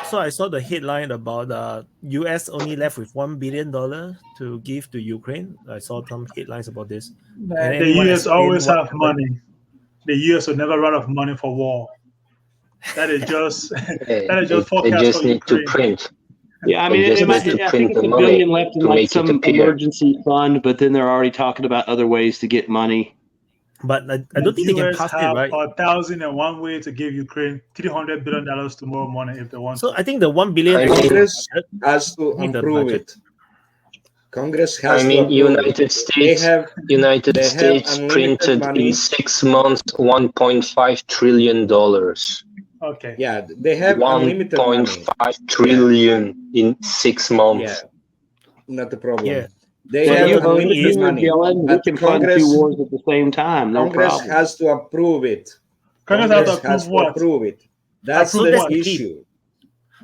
So I saw the headline about US only left with $1 billion to give to Ukraine. I saw some headlines about this. The US always have money. The US will never run out of money for war. That is just forecast they just for need Ukraine. to print. Yeah, I mean, I think it's $1 billion left in like some emergency fund, but then they're already talking about other ways to get money. But I don't think they can pass it, right? 1,001 way to give Ukraine $300 billion tomorrow morning if they want. So I think the $1 billion Congress has to approve it. Congress has to approve United States printed in 6 months $1.5 trillion. Okay. Yeah, they have unlimited money. 1.5 trillion in 6 months. Yeah, not a problem. Yeah. They have unlimited money. But Congress, 2 wars at the same time. No Congress problem. has to approve it. Congress has to approve it. That's the issue.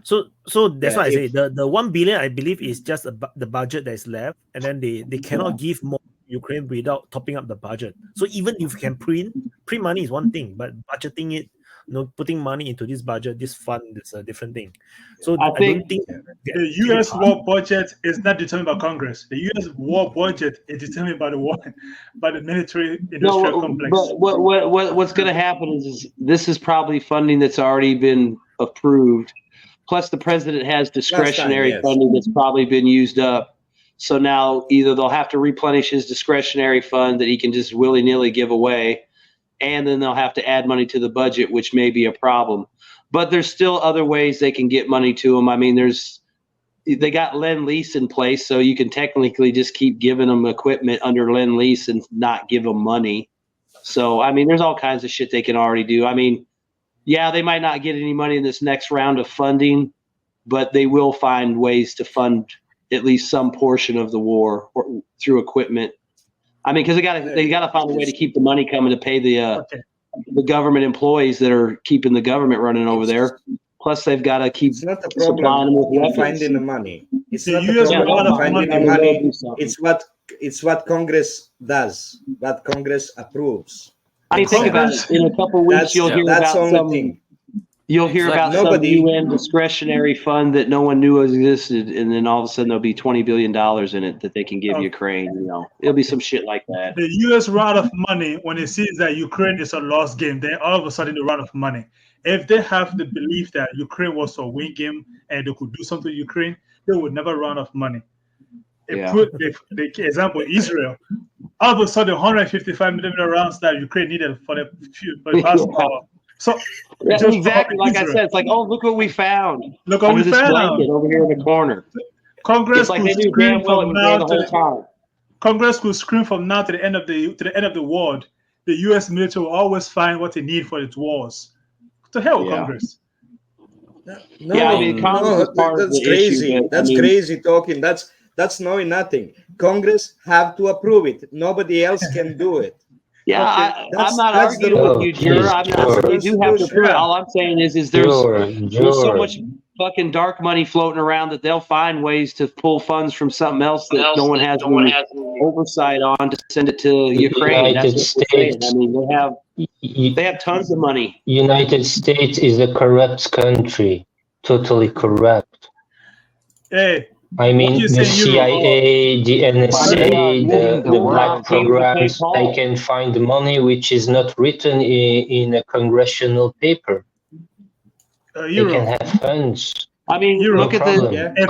So that's why I say the $1 billion I believe is just the budget that is left, and then they cannot give more to Ukraine without topping up the budget. So even if you can print money is one thing, but budgeting it, putting money into this budget, this fund is a different thing. So I don't think the U.S. war budget is not determined by Congress. The U.S. war budget is determined by the military industrial complex. But what's going to happen is this is probably funding that's already been approved. Plus, the president has discretionary funding that's probably been used up. So now either they'll have to replenish his discretionary fund that he can just willy-nilly give away, and then they'll have to add money to the budget, which may be a problem. But there's still other ways they can get money to them. I mean, they got Lend-Lease in place, so you can technically just keep giving them equipment under Lend-Lease and not give them money. So, I mean, there's all kinds of shit they can already do. I mean, yeah, they might not get any money in this next round of funding, but they will find ways to fund at least some portion of the war through equipment. I mean, because they gotta find a way to keep the money coming to pay the government employees that are keeping the government running over there. Plus, they've got to keep supplying them with weapons. Finding the money. It's not the problem of finding the money. It's what Congress does, what Congress approves. I mean, think about it. In a couple of weeks, you'll hear about some UN discretionary fund that no one knew existed, and then all of a sudden there'll be $20 billion in it that they can give Ukraine. It'll be some shit like that. The U.S. run out of money when it sees that Ukraine is a lost game. Then all of a sudden they run out of money. If they have the belief that Ukraine was a win game and they could do something to Ukraine, they would never run out of money. The example, Israel, all of a sudden 155 millimeter rounds that Ukraine needed for the past hour. So exactly like Israel. I said, it's like, oh, look what we found. Look what we found over here in the corner. Congress like could scream from now to the time. Congress could scream from now to the end of the world. The U.S. military will always find what they need for its wars. To hell, Congress. Congress is part of the crazy. Issue, that's crazy talking. That's knowing nothing. Congress have to approve it. Nobody else can do it. Yeah, I'm not arguing with you, Jur. You do have to prove it. All I'm saying is there's so much fucking dark money floating around that they'll find ways to pull funds from something else that no one has oversight on to send it to Ukraine. That's what they're saying. I mean, they have tons of money. United States is a corrupt country, totally corrupt. Hey. I mean, the CIA, the NSA, the black programs, they can find money which is not written in a congressional paper. They can have funds. I mean, look at the... If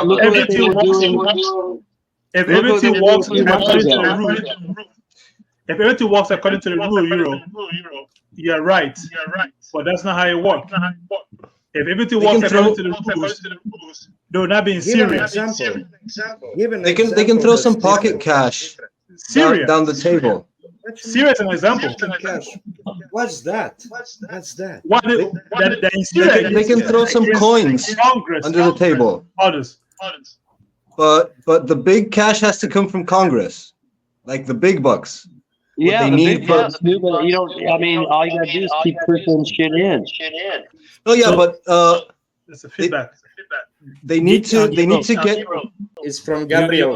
everything works according to the rule, if everything works according to the rule, you're right. But that's not how it works. If everything works according to the rules, they will not be in Syria. They can throw some pocket cash down the table. Syria is an example. What's that? They can throw some coins under the table. But the big cash has to come from Congress, like the big bucks. Yeah, they need but you don't. I mean, all you gotta do is keep pushing shit in. Oh yeah, but it's a feedback. They need to get. It's from Gabriel.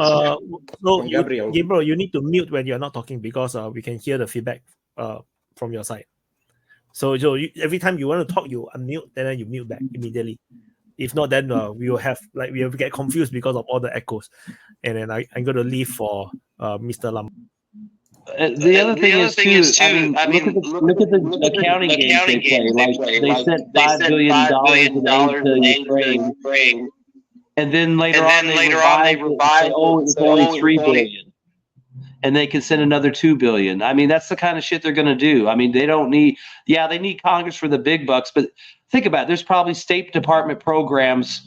Gabriel, you need to mute when you're not talking because we can hear the feedback from your side. So every time you want to talk, you unmute and then you mute back immediately. If not, then we will get confused because of all the echoes. And then I'm going to leave for Mr. Lam. The other thing is too. I mean, look at the accounting games they play. Like they sent $5 billion in aid to Ukraine, and then later on they revived it and say, "Oh, it's only $3 billion," and they can send another $2 billion. I mean, that's the kind of shit they're going to do. I mean, they don't need. Yeah, they need Congress for the big bucks, but think about it. There's probably State Department programs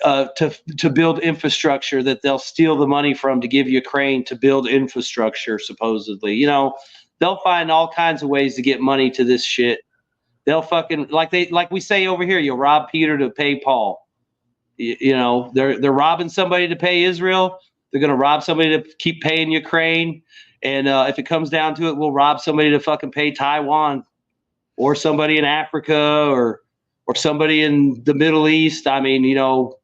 to build infrastructure that they'll steal the money from to give Ukraine to build infrastructure, supposedly. You know, they'll find all kinds of ways to get money to this shit. They'll fucking like we say over here, you rob Peter to pay Paul. You know, they're robbing somebody to pay Israel. They're gonna rob somebody to keep paying Ukraine. And if it comes down to it, we'll rob somebody to fucking pay Taiwan or somebody in Africa or somebody in the Middle East. I mean, you know,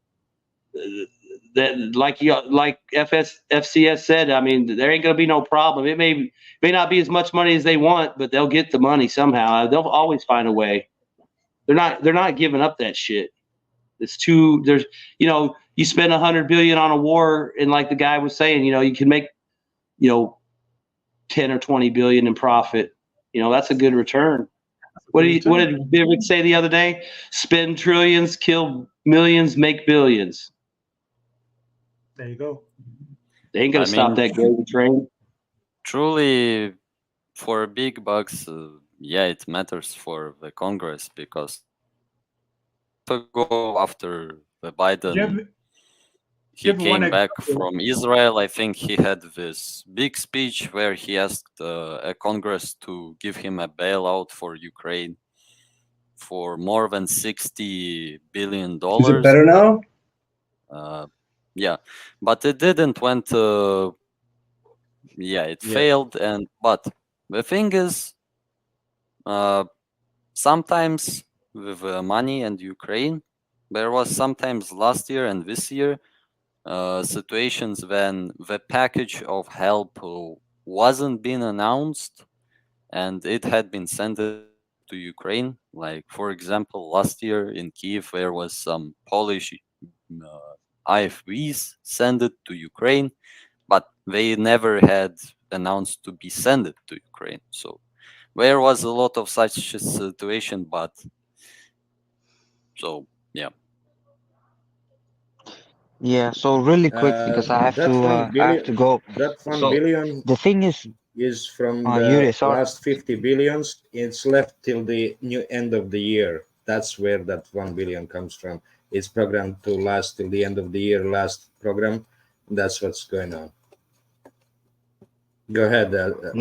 that like FCS said, I mean, there ain't gonna be no problem. It may not be as much money as they want, but they'll get the money somehow. They'll always find a way. They're not giving up that shit. There's you know, you spend $100 billion on a war, and like the guy was saying, you know, you can make, you know, 10 or 20 billion in profit. You know, that's a good return. What did Vivek say the other day? Spend trillions, kill millions, make billions. There you go. They ain't gonna stop that gravy train. Truly, for big bucks, yeah, it matters for the Congress, because to go after the Biden, he came back from Israel. I think he had this big speech where he asked a Congress to give him a bailout for Ukraine for more than $60 billion. Is it better now? Yeah, but it didn't went. It failed. But the thing is, sometimes with money and Ukraine, there was sometimes last year and this year situations when the package of help wasn't been announced and it had been sent to Ukraine. Like, for example, last year in Kiev, there was some Polish IFVs sent it to Ukraine, but they never had announced to be sent it to Ukraine. So there was a lot of such situation, but so yeah. Yeah, so really quick, because I have to go. That 1 So billion the thing is from Yuri, the last 50 billions. It's left till the new end of the year. That's where that 1 billion comes from. It's programmed to last till the end of the year, last program. That's what's going on. Go ahead.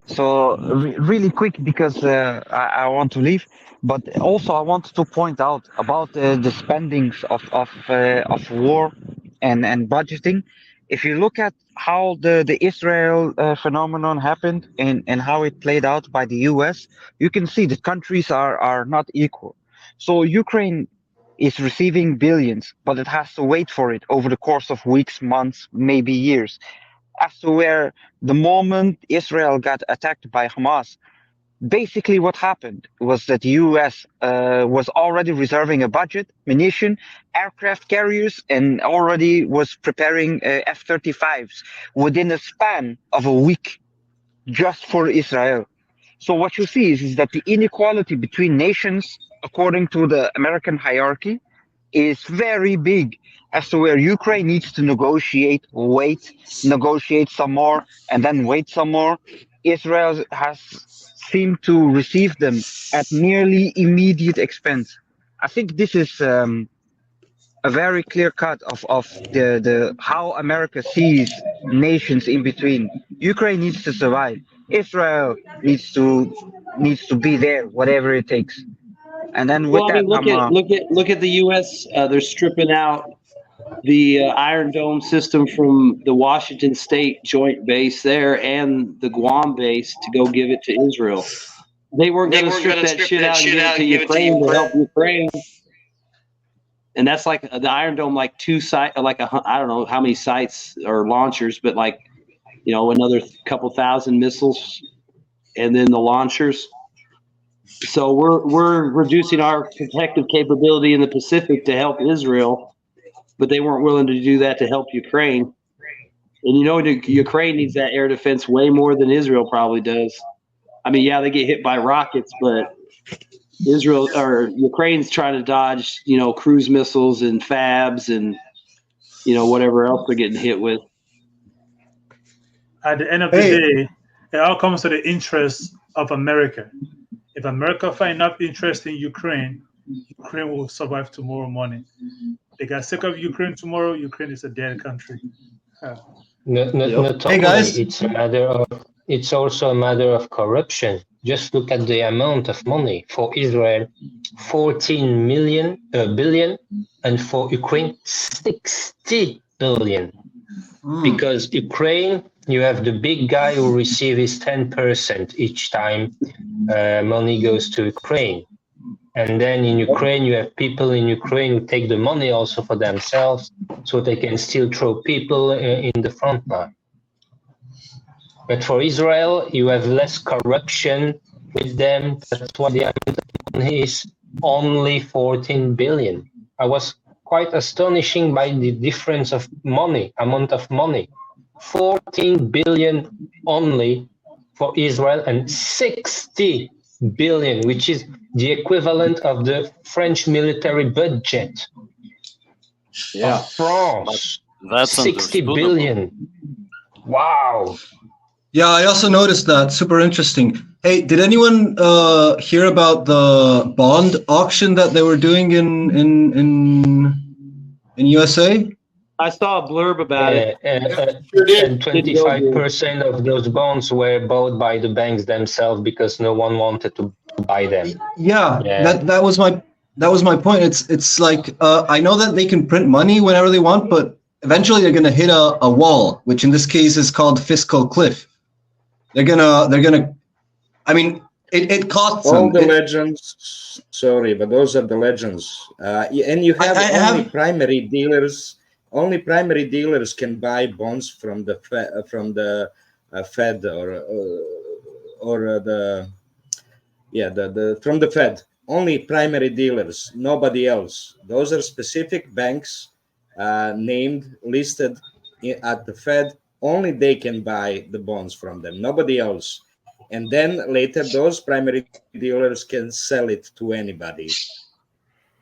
So really quick, because I want to leave, but also I wanted to point out about the spendings of war and budgeting. If you look at how the Israel phenomenon happened and how it played out by the US, you can see that countries are not equal. So Ukraine is receiving billions, but it has to wait for it over the course of weeks, months, maybe years. As to where the moment Israel got attacked by Hamas, basically what happened was that the US was already reserving a budget, munition, aircraft carriers, and already was preparing F-35s within a span of a week just for Israel. So what you see is that the inequality between nations, according to the American hierarchy, is very big, as to where Ukraine needs to negotiate some more, and then wait some more. Israel has seemed to receive them at nearly immediate expense. I think this is a very clear cut of the how America sees nations in between. Ukraine needs to survive. Israel needs to be there, whatever it takes. And then with look at the U.S. They're stripping out the Iron Dome system from the Washington State Joint Base there and the Guam base to go give it to Israel. They weren't going to strip that shit out and give it to Ukraine to help Ukraine. And that's like the Iron Dome, like two sites, like I don't know how many sites or launchers, but like, you know, another couple thousand missiles, and then the launchers. So we're reducing our protective capability in the Pacific to help Israel, but they weren't willing to do that to help Ukraine. And you know, Ukraine needs that air defense way more than Israel probably does. I mean, yeah, they get hit by rockets, but Israel or Ukraine's trying to dodge, you know, cruise missiles and fabs and, you know, whatever else they're getting hit with. At the end of the day, it all comes to the interests of America. If America find enough interest in Ukraine, Ukraine will survive tomorrow morning. They got sick of Ukraine tomorrow, Ukraine is a dead country. Not Hey, guys. It's also a matter of corruption. Just look at the amount of money for Israel, 14 billion, and for Ukraine, 60 billion. Because Ukraine, you have the big guy who receives 10% each time money goes to Ukraine. And then in Ukraine, you have people in Ukraine who take the money also for themselves, so they can still throw people in the front line. But for Israel, you have less corruption with them. That's why the amount of money is only 14 billion. I was quite astonishing by the difference of amount of money. 14 billion only for Israel and 60 billion, which is the equivalent of the French military budget of France. That's 60 billion. Wow. Yeah, I also noticed that. Super interesting. Hey, did anyone hear about the bond auction that they were doing in USA? I saw a blurb about it. And 25% of those bonds were bought by the banks themselves because no one wanted to buy them. Yeah. That was my point. It's like I know that they can print money whenever they want, but eventually they're gonna hit a wall, which in this case is called fiscal cliff. They're gonna. I mean, it costs all the legends. Sorry, but those are the legends. And you have only primary dealers. Only primary dealers can buy bonds from the Fed from the Fed. Only primary dealers, nobody else. Those are specific banks named, listed at the Fed. Only they can buy the bonds from them, nobody else. And then later, those primary dealers can sell it to anybody.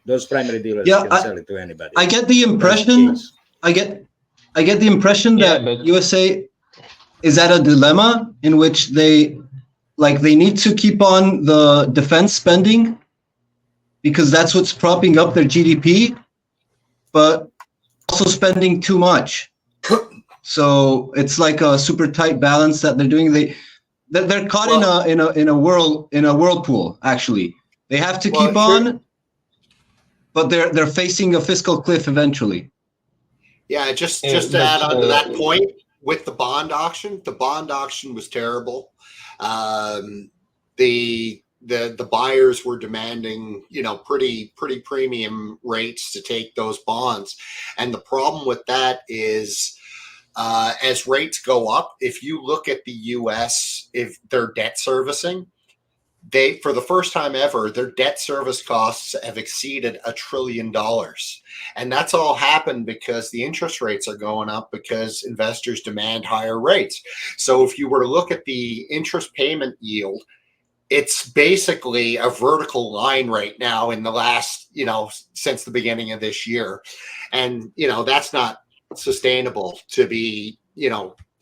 Those primary dealers can sell it to anybody. I get the impression. I get the impression that USA is at a dilemma in which they need to keep on the defense spending because that's what's propping up their GDP, but also spending too much. So it's like a super tight balance that they're doing. They're caught in a whirlpool. Actually, they have to keep on, but they're facing a fiscal cliff eventually. Yeah, just to add on to that point with the bond auction was terrible. The buyers were demanding, pretty premium rates to take those bonds, and the problem with that is, as rates go up, if you look at the U.S., if their debt servicing, for the first time ever, their debt service costs have exceeded $1 trillion. And that's all happened because the interest rates are going up because investors demand higher rates. So if you were to look at the interest payment yield, it's basically a vertical line right now in the last, since the beginning of this year. And, that's not sustainable to be,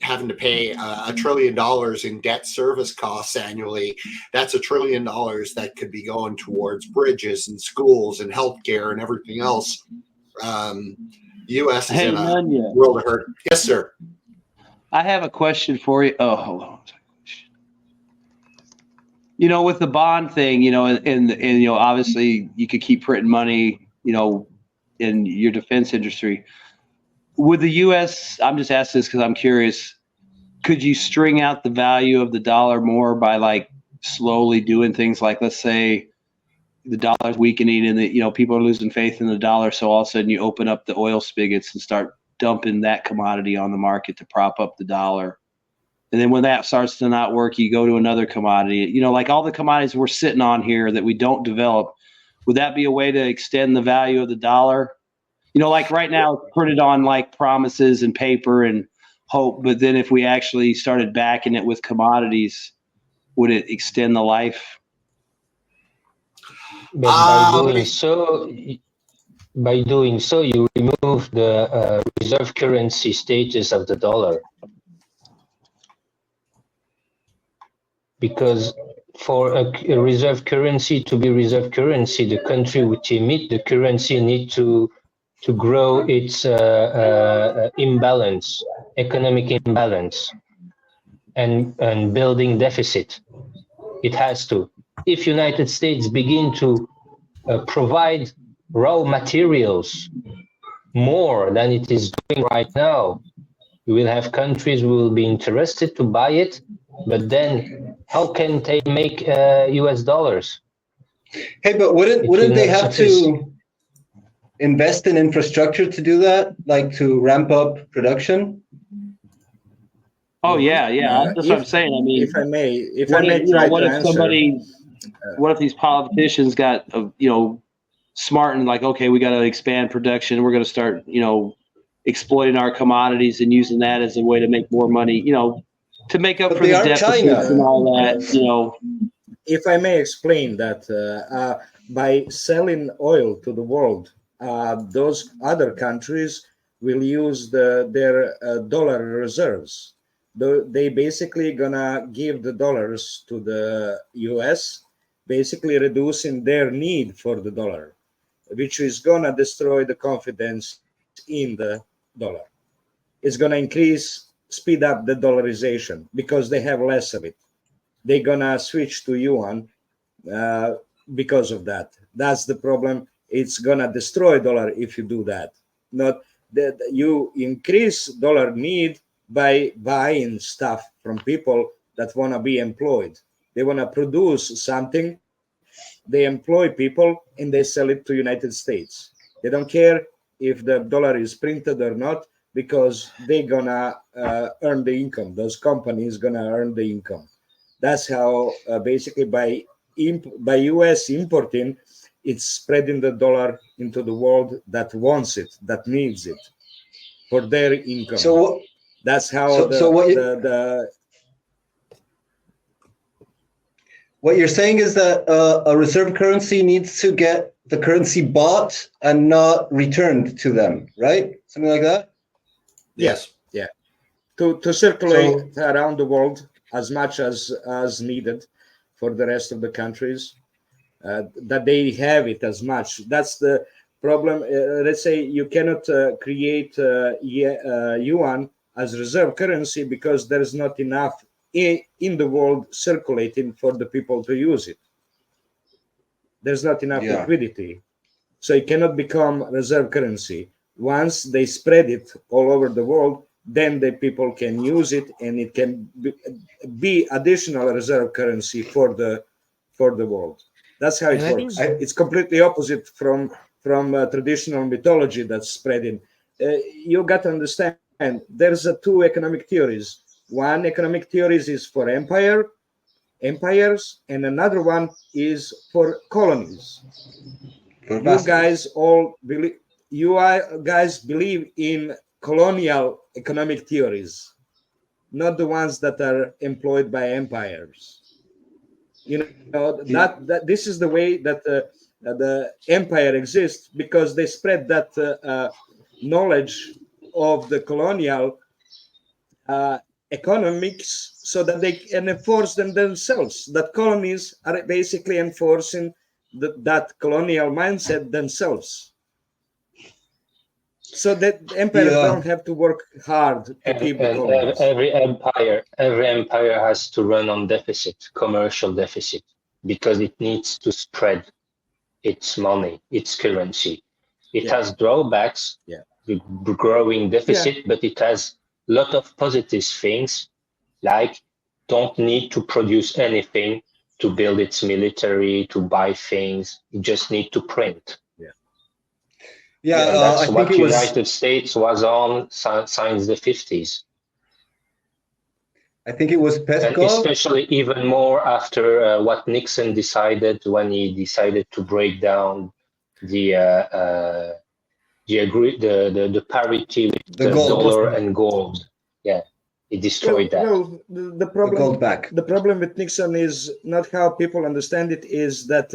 having to pay $1 trillion in debt service costs annually. That's $1 trillion that could be going towards bridges and schools and healthcare and everything else. U.S. is in a world of hurt. Yes, sir. I have a question for you. Oh, hold on. With the bond thing, and obviously you could keep printing money, in your defense industry. Would the U.S., I'm just asking this because I'm curious, could you string out the value of the dollar more by slowly doing things like, let's say the dollar's weakening and people are losing faith in the dollar, so all of a sudden you open up the oil spigots and start dumping that commodity on the market to prop up the dollar And then when that starts to not work, you go to another commodity. You know, like all the commodities we're sitting on here that we don't develop, would that be a way to extend the value of the dollar? You know, like right now it's printed on like promises and paper and hope, but then if we actually started backing it with commodities, would it extend the life? But by doing so, you remove the reserve currency status of the dollar. Because for a reserve currency to be reserve currency, the country which emit the currency need to grow its imbalance, economic imbalance, and building deficit. It has to. If United States begin to provide raw materials more than it is doing right now, you will have countries who will be interested to buy it, but then how can they make US dollars? Hey, but wouldn't they have to invest in infrastructure to do that, like to ramp up production? Oh yeah, that's what I'm saying. I mean, if I may what if these politicians got smart and like, okay, we got to expand production. We're going to start, exploiting our commodities and using that as a way to make more money, to make up for the deficits and all that, If I may explain that, by selling oil to the world, those other countries will use their dollar reserves. They basically gonna give the dollars to the US, basically reducing their need for the dollar, which is gonna destroy the confidence in the dollar. It's gonna speed up the dollarization because they have less of it. They're gonna switch to yuan because of that. That's the problem. It's gonna destroy dollar if you do that. Not that you increase dollar need by buying stuff from people that want to be employed. They want to produce something, they employ people, and they sell it to United States. They don't care if the dollar is printed or not, because they're gonna earn the income. Those companies gonna earn the income. That's how basically by US importing, it's spreading the dollar into the world that wants it, that needs it for their income. So that's how what you're saying is that a reserve currency needs to get the currency bought and not returned to them, right? Something like that? Yes. Yeah. To circulate around the world as much as needed for the rest of the countries, that they have it as much. That's the problem. Let's say you cannot create yuan as reserve currency because there's not enough in the world circulating for the people to use it. There's not enough liquidity. So it cannot become reserve currency. Once they spread it all over the world, then the people can use it, and it can be additional reserve currency for the world. That's how it works. It's completely opposite from traditional mythology that's spreading. You got to understand, there's two economic theories. One economic theory is for empires, and another one is for colonies. You guys believe in colonial economic theories, not the ones that are employed by empires. That this is the way that the empire exists, because they spread that knowledge of the colonial economics so that they can enforce them themselves. That colonies are basically enforcing that colonial mindset themselves, so that empires don't have to work hard to keep the colonies. Every empire has to run on deficit, commercial deficit, because it needs to spread its money, its currency. It has drawbacks, with growing deficit, but it has a lot of positive things, like don't need to produce anything to build its military, to buy things. You just need to print. That's what United States was on since the 50s. I think it was And Pesco. especially even more after what Nixon decided when he decided to break down the parity with The gold. dollar and gold. Yeah, he destroyed that. Well, the problem. gold back. The problem with Nixon is not how people understand it. Is that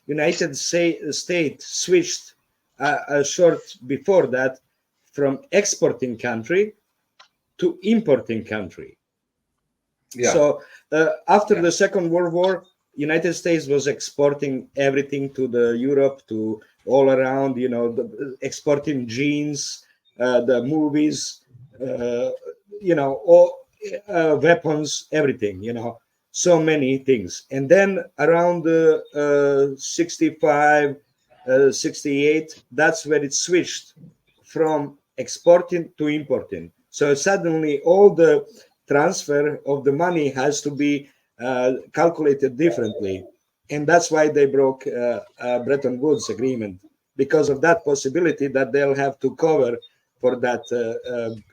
United States switched a short before that from exporting country to importing country. Yeah. So after the Second World War, United States was exporting everything to the Europe, to all around, you know, exporting jeans, the movies, you know, all weapons, everything, you know, so many things. And then around 65, 68, that's where it switched from exporting to importing. So suddenly all the transfer of the money has to be calculated differently. And that's why they broke Bretton Woods agreement, because of that possibility that they'll have to cover for that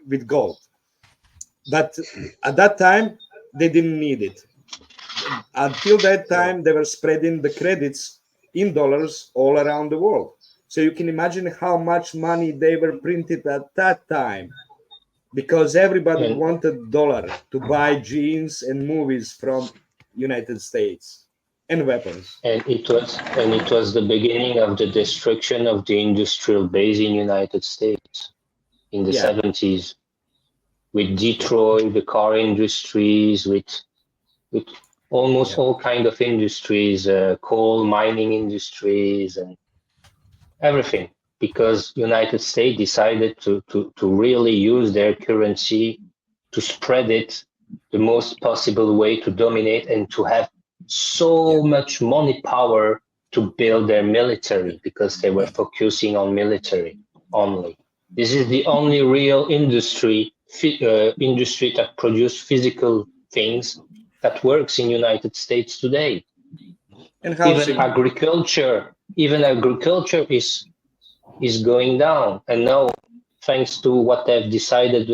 with gold. But at that time, they didn't need it. Until that time, they were spreading the credits in dollars all around the world. So you can imagine how much money they were printed at that time, because everybody wanted dollar to buy jeans and movies from United States and weapons. And it was the beginning of the destruction of the industrial base in United States in the 70s, with Detroit, the car industries, with almost all kind of industries, coal mining industries, and everything, because United States decided to really use their currency to spread it the most possible way, to dominate and to have so much money power to build their military, because they were focusing on military only. This is the only real industry that produce physical things that works in United States today. And housing. Even agriculture is going down. And now, thanks to what they've decided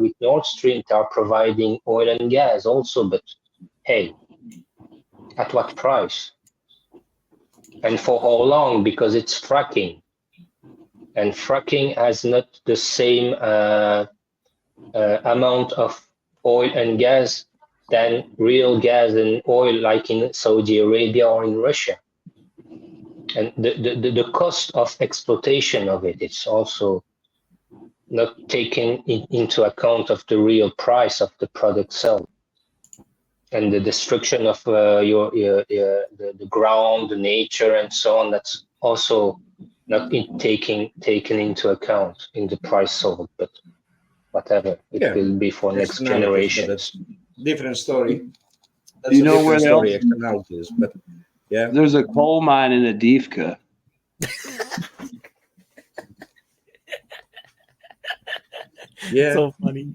with Nord Stream, they are providing oil and gas also. But hey, at what price? And for how long? Because it's fracking. And fracking has not the same amount of oil and gas than real gas and oil, like in Saudi Arabia or in Russia. And the cost of exploitation of it, it's also not taken into account of the real price of the product itself. And the destruction of the ground, the nature, and so on, that's also not taken into account in the price sold, but whatever, it will be for next generations. Different story. That's you know where story, externalities, but yeah. There's a coal mine in Adivka. Yeah. So funny.